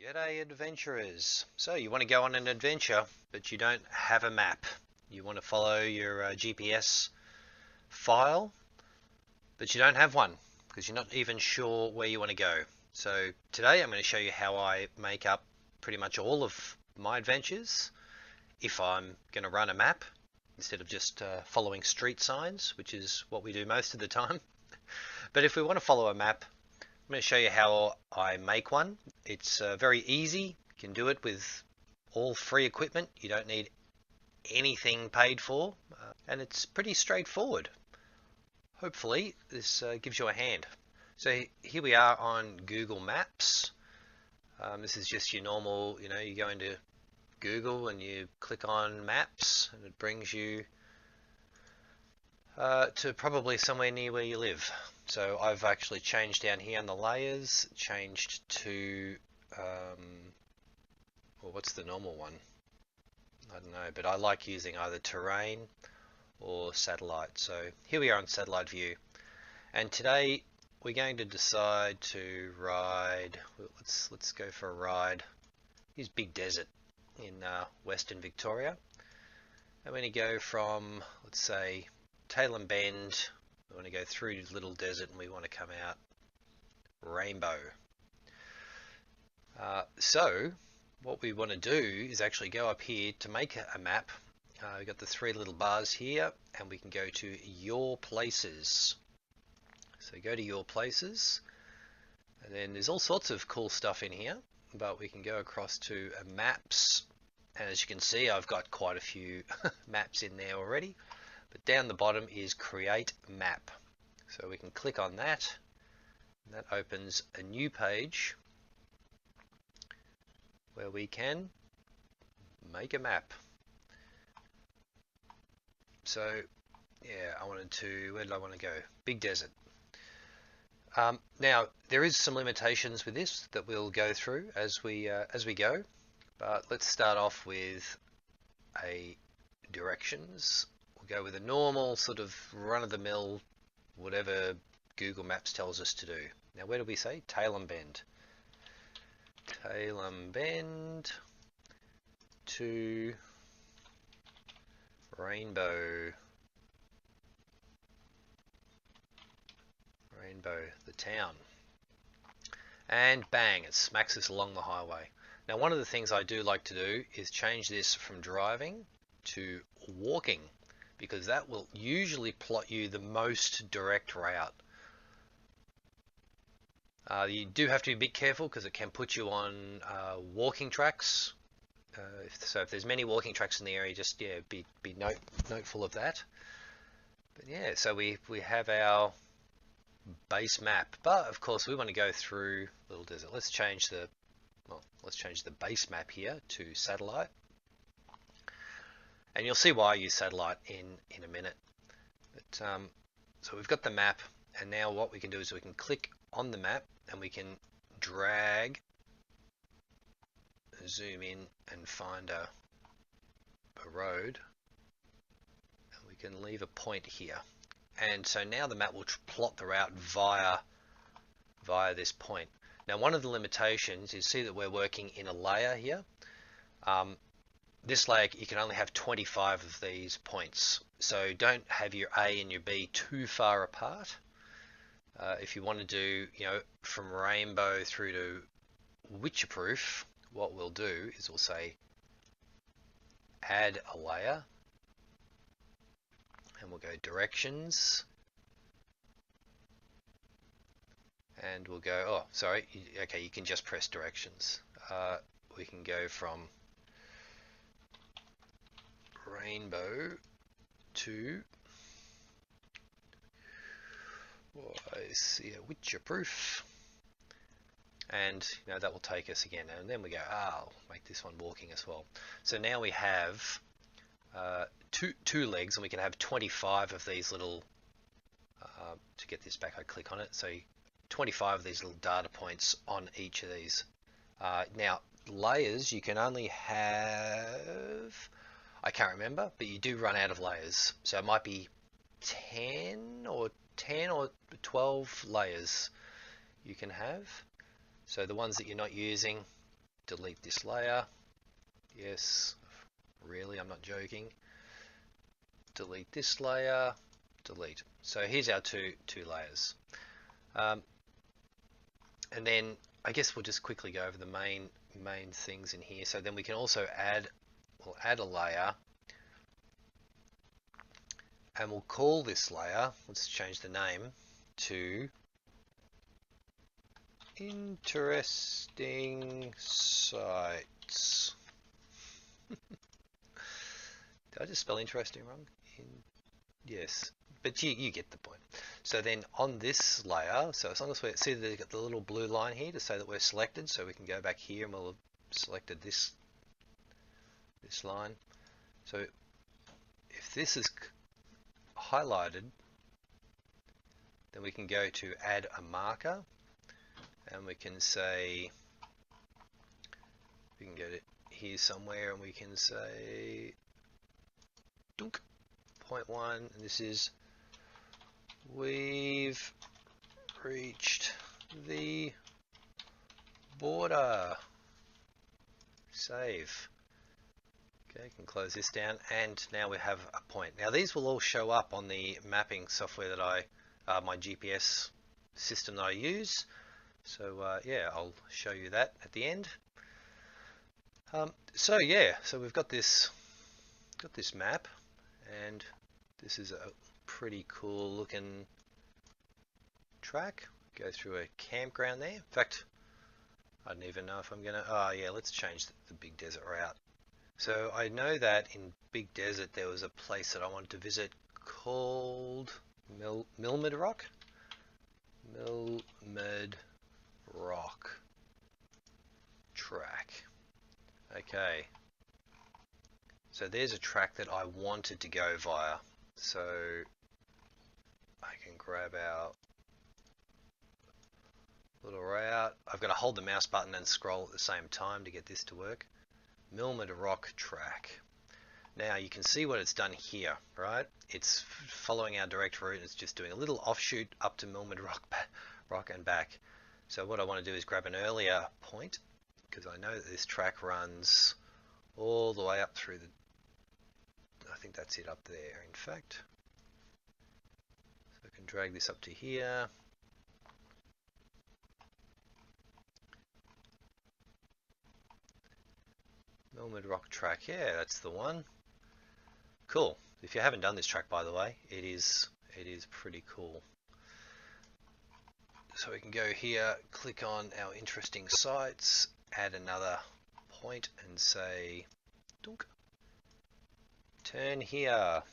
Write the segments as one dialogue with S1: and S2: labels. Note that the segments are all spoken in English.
S1: G'day adventurers. So you want to go on an adventure, but you don't have a map. You want to follow your GPS file, but you don't have one because you're not even sure where you want to go. So today I'm going to show you how I make up pretty much all of my adventures if I'm going to run a map instead of just following street signs, which is what we do most of the time. But if we want to follow a map, I'm going to show you how I make one. It's very easy. You can do it with all free equipment. You don't need anything paid for, and it's pretty straightforward. Hopefully this gives you a hand. So here we are on Google Maps. This is just your normal, you go into Google and you click on Maps and it brings you to probably somewhere near where you live. So I've actually changed down here on the layers, changed to, well, what's the normal one? I don't know, but I like using either terrain or satellite. So here we are on satellite view. And today we're going to decide to ride, let's go for a ride. Here's Big Desert in Western Victoria. I'm going to go from, let's say, Tailem Bend. We want to go through Little Desert and we want to come out Rainbow. So what we want to do is actually go up here to make a map. We've got the three little bars here and we can go to Your Places. So go to Your Places and then there's all sorts of cool stuff in here, but we can go across to Maps, and as you can see I've got quite a few maps in there already. But down the bottom is Create Map. So we can click on that, and that opens a new page where we can make a map. So yeah, where did I want to go? Big Desert. Now there is some limitations with this that we'll go through as we go, but let's start off with a directions. We'll go with a normal sort of run-of-the-mill, whatever Google Maps tells us to do. Now where do we say? Tailem Bend. Tailem Bend to Rainbow. Rainbow, the town. And bang, it smacks us along the highway. Now one of the things I do like to do is change this from driving to walking, because that will usually plot you the most direct route. You do have to be a bit careful because it can put you on walking tracks. If there's many walking tracks in the area, just be noteful of that. But yeah, so we have our base map, but of course we want to go through Little Desert. Let's change the base map here to satellite. And you'll see why I use satellite in a minute. But, so we've got the map, and now what we can do is we can click on the map and we can drag, zoom in and find a road, and we can leave a point here. And so now the map will plot the route via this point. Now one of the limitations is, see that we're working in a layer here. This layer, you can only have 25 of these points, so don't have your A and your B too far apart. If you want to do, from Rainbow through to Witcherproof, what we'll do is we'll say add a layer, and we'll go directions, and we'll go, okay, you can just press directions. We can go from Rainbow to Witcherproof, and that will take us again, and then we go, I'll make this one walking as well. So now we have two legs, and we can have 25 of these little, to get this back I click on it, so 25 of these little data points on each of these. Now layers, you can only have, I can't remember, but you do run out of layers. So it might be 10 or 12 layers you can have. So the ones that you're not using, delete this layer. Yes, really, I'm not joking. Delete this layer, delete. So here's our two layers. And then I guess we'll just quickly go over the main things in here. So then we can also we'll add a layer, and we'll call this layer, let's change the name to interesting sites. Did I just spell interesting wrong? Yes, but you get the point. So then on this layer, so as long as we see that they've got the little blue line here to say that we're selected, so we can go back here and we'll have selected this line. So if this is highlighted, then we can go to add a marker, and we can say, we can go to here somewhere, and we can say dunk 0.1, and this is, we've reached the border. Save. Okay, can close this down, and now we have a point. Now these will all show up on the mapping software that my GPS system that I use. So yeah, I'll show you that at the end. So yeah, so we've got this map, and this is a pretty cool looking track. Go through a campground there. In fact, I don't even know if I'm gonna, oh yeah, let's change the Big Desert route. So I know that in Big Desert there was a place that I wanted to visit called Milmed Rock. Milmed Rock track. Okay. So there's a track that I wanted to go via. So I can grab our little route. I've got to hold the mouse button and scroll at the same time to get this to work. Milmed Rock track. Now you can see what it's done here, right? It's following our direct route. It's just doing a little offshoot up to Milmed Rock and back. So what I want to do is grab an earlier point, because I know that this track runs all the way up through I think that's it up there, in fact. So I can drag this up to here. Milmed Rock track, yeah, that's the one. Cool. If you haven't done this track, by the way, it is pretty cool. So we can go here, click on our interesting sites, add another point, and say, dunk, turn here.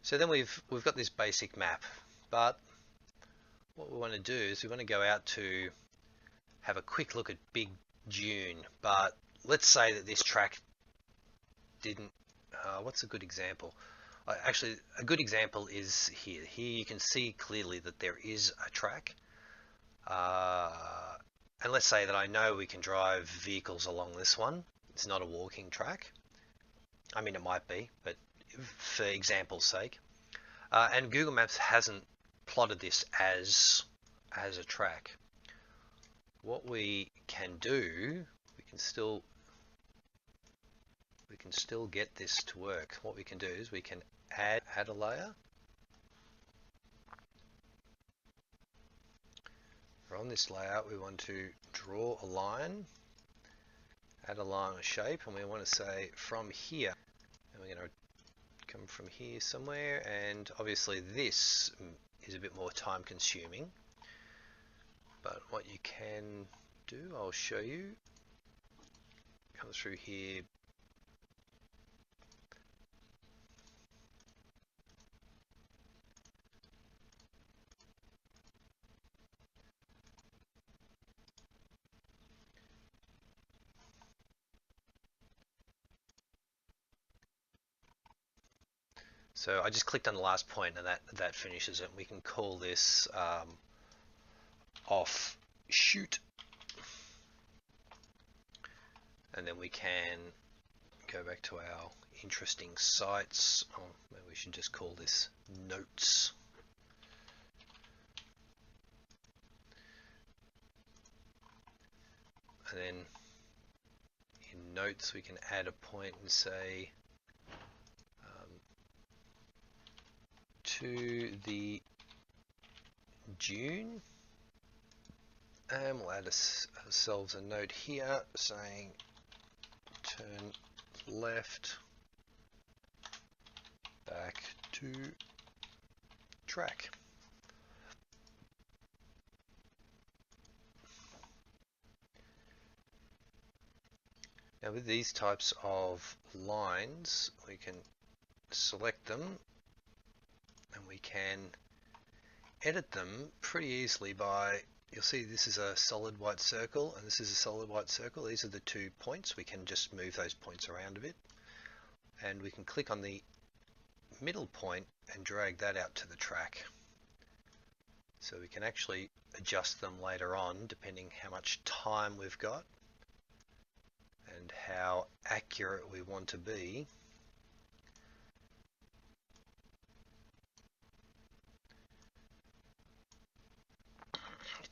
S1: So then we've got this basic map, but what we want to do is we want to go out to have a quick look at Big Dune. But let's say that this track didn't, what's a good example? Actually, a good example is here. Here you can see clearly that there is a track. And let's say that I know we can drive vehicles along this one. It's not a walking track. I mean, it might be, but for example's sake. And Google Maps hasn't plotted this as a track. What we can do, we can still get this to work. What we can do is we can add a layer. On this layout, we want to draw a line, add a line of shape, and we want to say from here, and we're going to come from here somewhere, and obviously this is a bit more time consuming, but what you can do, I'll show you. Come through here, so I just clicked on the last point, and that finishes it. We can call this offshoot, and then we can go back to our interesting sites. Oh, maybe we should just call this notes. and then in notes we can add a point and say to the June, and we'll add ourselves a note here saying turn left back to track. Now with these types of lines, we can select them and we can edit them pretty easily by, you'll see this is a solid white circle and this is a solid white circle. These are the 2 points. We can just move those points around a bit, and we can click on the middle point and drag that out to the track. So we can actually adjust them later on depending how much time we've got and how accurate we want to be.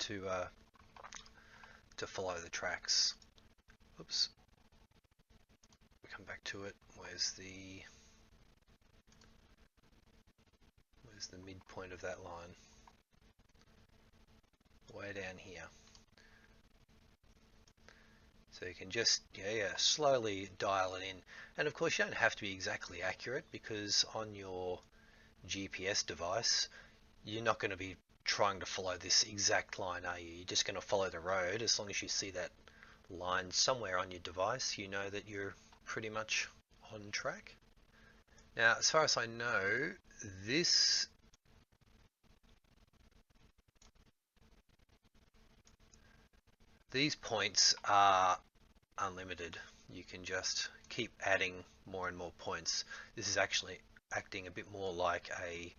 S1: To follow the tracks. Oops. Come back to it. Where's the midpoint of that line? Way down here. So you can just slowly dial it in. And of course you don't have to be exactly accurate, because on your GPS device you're not going to be trying to follow this exact line, are you? You're just going to follow the road. As long as you see that line somewhere on your device, you know that you're pretty much on track. Now, as far as I know, these points are unlimited. You can just keep adding more and more points. This is actually acting a bit more like a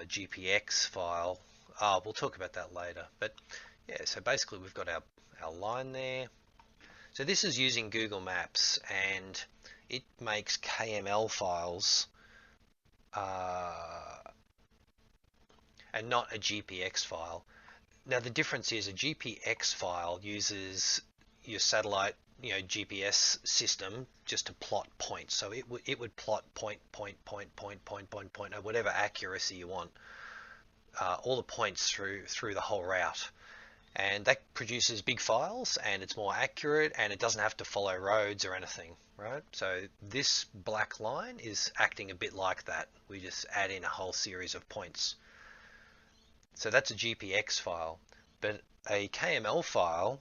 S1: GPX file. We'll talk about that later. But yeah, so basically we've got our line there. So this is using Google Maps, and it makes KML files and not a GPX file. Now the difference is a GPX file uses your satellite, GPS system just to plot points. So it would plot point, or whatever accuracy you want, all the points through the whole route, and that produces big files, and it's more accurate, and it doesn't have to follow roads or anything, right? So this black line is acting a bit like that. We just add in a whole series of points. So that's a GPX file, but a KML file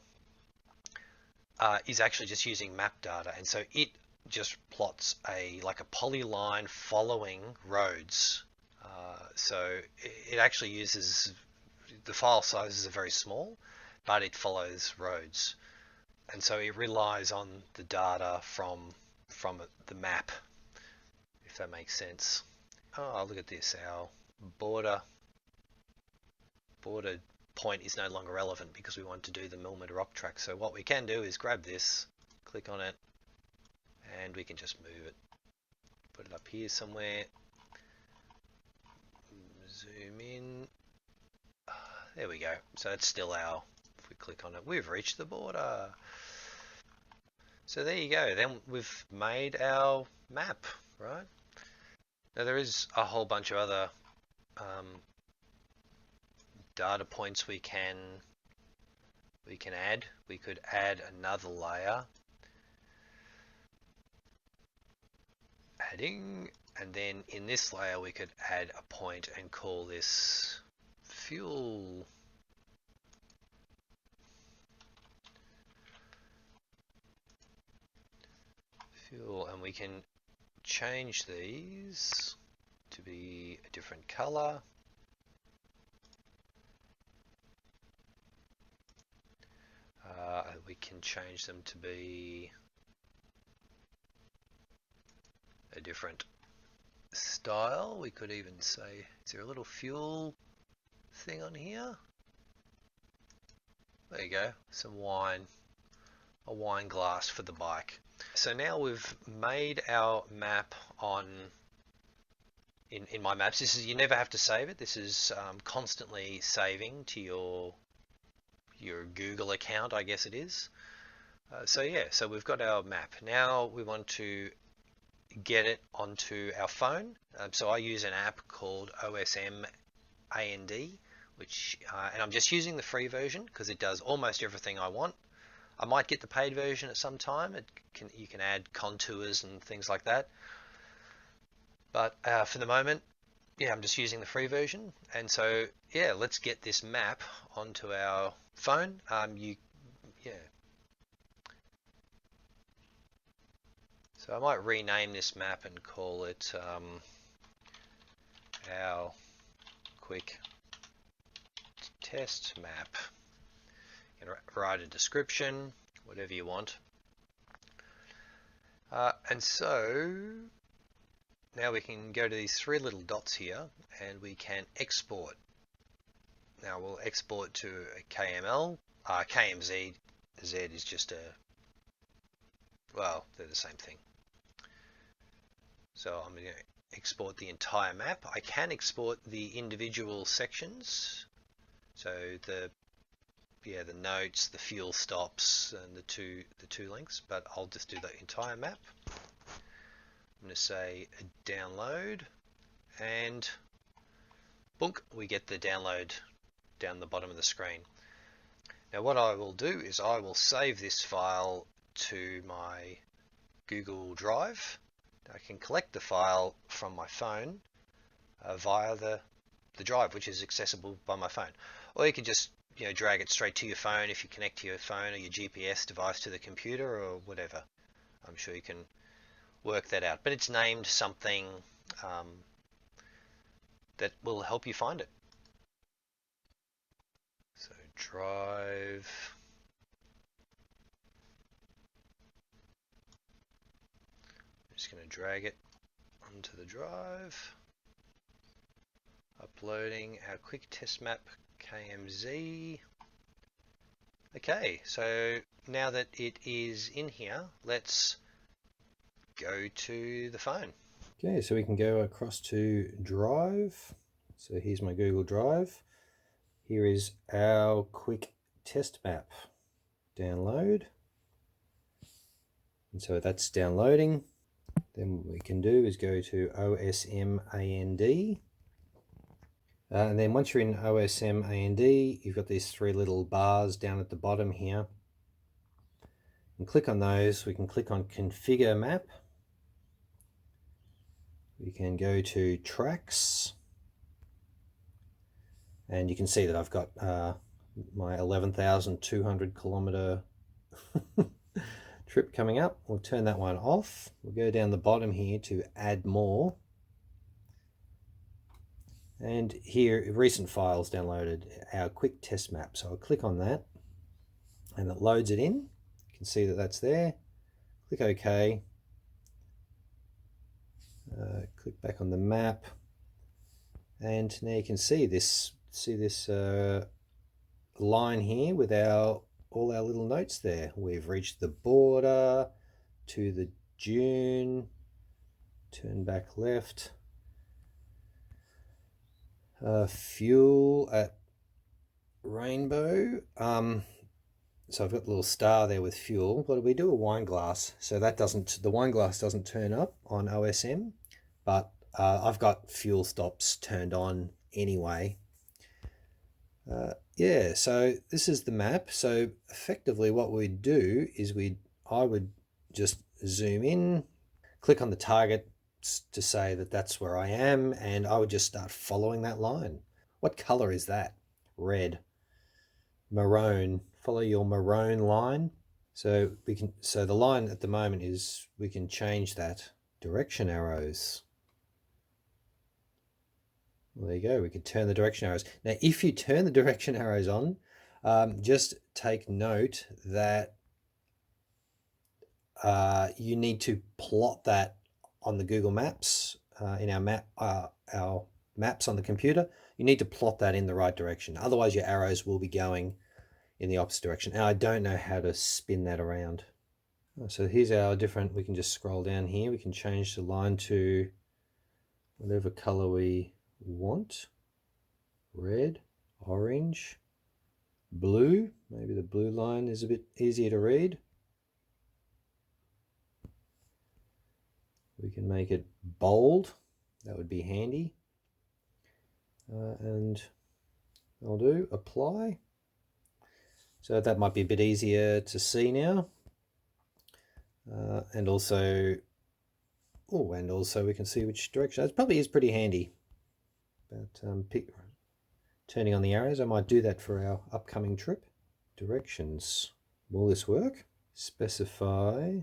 S1: is actually just using map data, and so it just plots like a polyline following roads. So it actually uses, the file sizes are very small, but it follows roads, and so it relies on the data from the map, if that makes sense. Oh, look at this, our border point is no longer relevant because we want to do the millimeter rock track. So what we can do is grab this, click on it, and we can just move it, put it up here somewhere, zoom in, there we go. So it's still if we click on it, we've reached the border. So there you go, then we've made our map, right? Now there is a whole bunch of other data points we can add. We could add another layer, adding, and then in this layer we could add a point and call this fuel. And we can change these to be a different color. We can change them to be a different style. We could even say, is there a little fuel thing on here? There you go, some wine, a wine glass for the bike. So now we've made our map in my maps. This is, you never have to save it. This is constantly saving to your your Google account, I guess it is. So yeah, so we've got our map. Now we want to get it onto our phone. So I use an app called omsand, which and I'm just using the free version because it does almost everything I want. I might get the paid version at some time. You can add contours and things like that. But for the moment, yeah, I'm just using the free version. And so yeah, let's get this map onto our phone. Yeah. So I might rename this map and call it our quick test map. You can write a description, whatever you want. And so now we can go to these three little dots here and we can export. Now we'll export to a KML. KMZ is just well, they're the same thing. So I'm going to export the entire map. I can export the individual sections. So the notes, the fuel stops, and the two links, but I'll just do the entire map. I'm going to say download, and boom, we get the download down the bottom of the screen. Now what I will do is I will save this file to my Google Drive. I can collect the file from my phone via the drive, which is accessible by my phone. Or you can just drag it straight to your phone if you connect to your phone or your GPS device to the computer or whatever. I'm sure you can work that out. But it's named something that will help you find it. So drive. I'm just going to drag it onto the drive. Uploading our quick test map KMZ. Okay, so now that it is in here, let's go to the phone. Okay, so we can go across to Drive. So here's my Google Drive. Here is our quick test map. Download. And so that's downloading. Then what we can do is go to omsand. And then once you're in omsand, you've got these three little bars down at the bottom here. And click on those. We can click on Configure Map. We can go to Tracks. And you can see that I've got my 11,200 kilometer trip coming up. We'll turn that one off. We'll go down the bottom here to Add More. And here, recent files downloaded, our quick test map. So I'll click on that and it loads it in. You can see that that's there. Click OK. Click back on the map. And now you can see this line here with all our little notes there. We've reached the border to the dune, turn back left. Fuel at Rainbow. So I've got the little star there with fuel, but we do a wine glass, so the wine glass doesn't turn up on OSM, but I've got fuel stops turned on anyway. Yeah, so this is the map. So effectively what we'd do is I would just zoom in, click on the target to say that that's where I am, and I would just start following that line. What color is that? Red. Maroon. Follow your maroon line. So the line at the moment is, we can change that. Direction arrows. Well, there you go. We could turn the direction arrows. Now, if you turn the direction arrows on, just take note that you need to plot that on the Google Maps, in our maps on the computer. You need to plot that in the right direction. Otherwise, your arrows will be going in the opposite direction. And I don't know how to spin that around. So here's our different, we can just scroll down here. We can change the line to whatever color we want. Red, orange,
S2: blue. Maybe the blue line is a bit easier to read. We can make it bold. That would be handy. And I'll do apply. So that might be a bit easier to see now. And also we can see which direction. It probably is pretty handy. But turning on the arrows, I might do that for our upcoming trip. Directions. Will this work? Specify.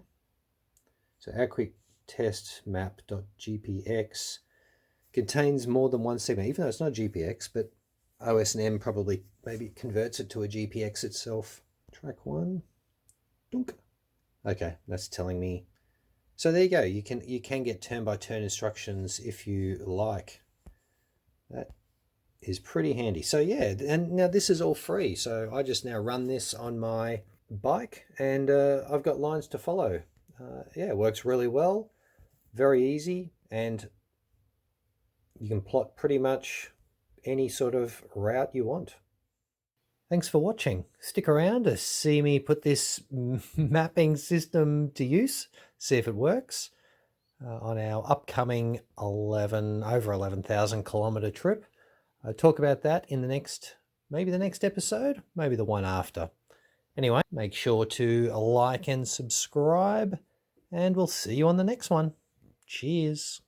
S2: So our quick test map.gpx contains more than one segment, even though it's not GPX, but OS&M probably maybe converts it to a GPX itself. Track 1. Dunk. Okay, that's telling me. So there you go. You can get turn-by-turn instructions if you like. That is pretty handy. So yeah, and now this is all free. So I just now run this on my bike, and I've got lines to follow. Yeah, it works really well. Very easy, and you can plot pretty much any sort of route you want. Thanks for watching. Stick around to see me put this mapping system to use, see if it works on our upcoming over 11,000 kilometer trip. I'll talk about that in maybe the next episode, maybe the one after. Anyway, make sure to like and subscribe, and we'll see you on the next one. Cheers.